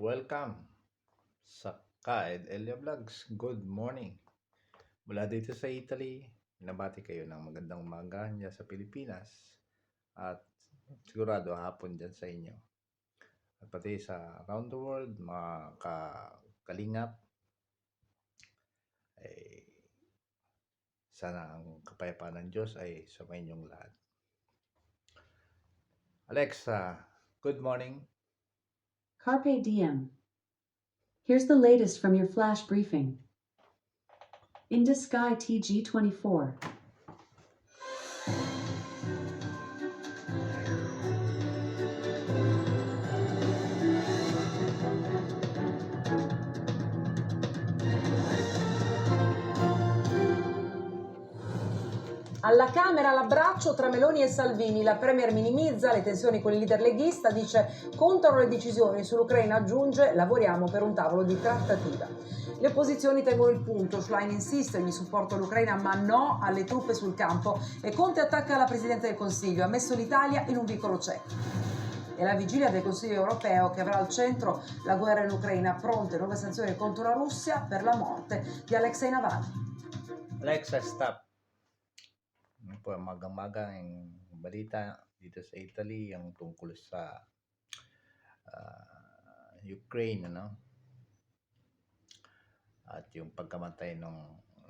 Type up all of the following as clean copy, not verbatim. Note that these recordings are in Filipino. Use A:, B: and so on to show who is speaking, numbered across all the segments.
A: Welcome sa Kaed Elia Vlogs. Good morning. Mula dito sa Italy, binabati kayo ng magandang umaga niya sa Pilipinas at sigurado hapon dyan sa inyo. At pati sa around the world, mga kalingap, ay sana ang kapayapaan ng Diyos ay sa inyong lahat. Alexa, good morning.
B: Carpe diem. Here's the latest from your flash briefing. India Sky TG24.
C: Alla Camera l'abbraccio tra Meloni e Salvini, la Premier minimizza le tensioni con il leader leghista, dice contano le decisioni sull'Ucraina, aggiunge lavoriamo per un tavolo di trattativa. Le opposizioni tengono il punto, Schlein insiste in supporto all'Ucraina ma no alle truppe sul campo e Conte attacca la Presidente del Consiglio, ha messo l'Italia in un vicolo cieco. E la vigilia del Consiglio europeo che avrà al centro la guerra in Ucraina, pronte nuove sanzioni contro la Russia per la morte di Alexei Navalny.
A: Alexa, stop. Ano po, magang-magang balita dito sa Italy ang tungkol sa Ukraine, at yung pagkamatay ng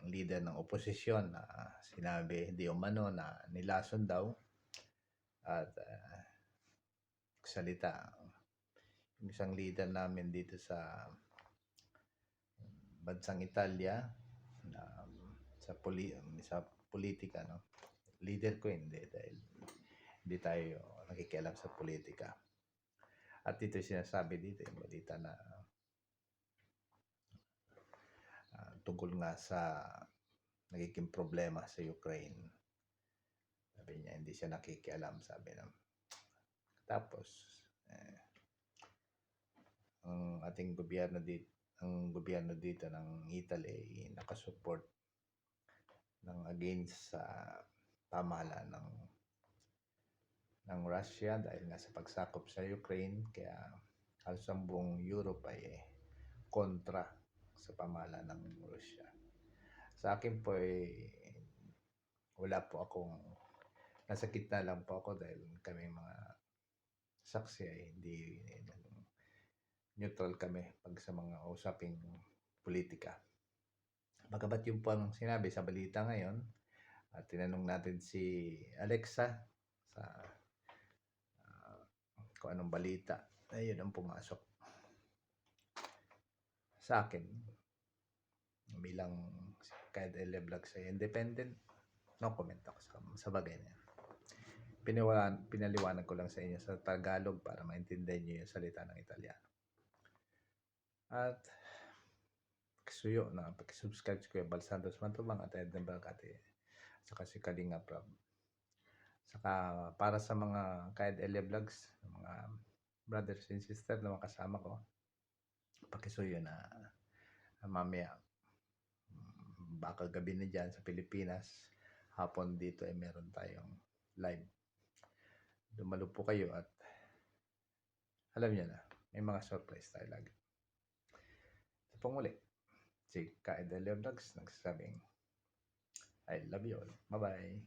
A: leader ng oposisyon na sinabi di umano na nilason daw at salita yung isang leader namin dito sa bansang Italia na sa politika, leader ko hindi dahil hindi tayo nakikialam sa politika. At ito sinasabi dito yung balita na tungkol nga sa nagiging problema sa Ukraine. Sabi niya hindi siya nakikialam, sabi na. Tapos ang ating gobyerno dito ng Italy nakasupport ng against sa pamahalaan ng Russia dahil nga sa pagsakop sa Ukraine, kaya halos ang buong Europe ay kontra sa pamahalaan ng Russia. Sa akin po ay wala po akong, nasa gitna lang po ako dahil kami mga saksi ay hindi neutral kami pag sa mga usaping politika. Bagamat yung po ang sinabi sa balita ngayon, at tinanong natin si Alexa sa kung anong balita, ayun ang pumasok sa akin bilang Kaed Elia Vlogs ay independent. No comment ako sa bagay na yan. Pinaliwanag ko lang sa inyo sa Tagalog para maintindihan nyo yung salita ng Italiano. At pakisuyo na pakisubscribe si Kuya Bal Santos Mantubang at Edna Balcate saka si Kalinga Prab. Saka para sa mga Kaed Elia Vlogs, mga brothers and sisters na makasama ko, pakisuyo na mamaya baka gabi na dyan sa Pilipinas, hapon dito ay meron tayong live. Dumalo po kayo at alam niyo na, may mga surprise tayo lagi. Sa panguli, si Kaed Elia Vlogs nagsasabing I love you all. Bye-bye.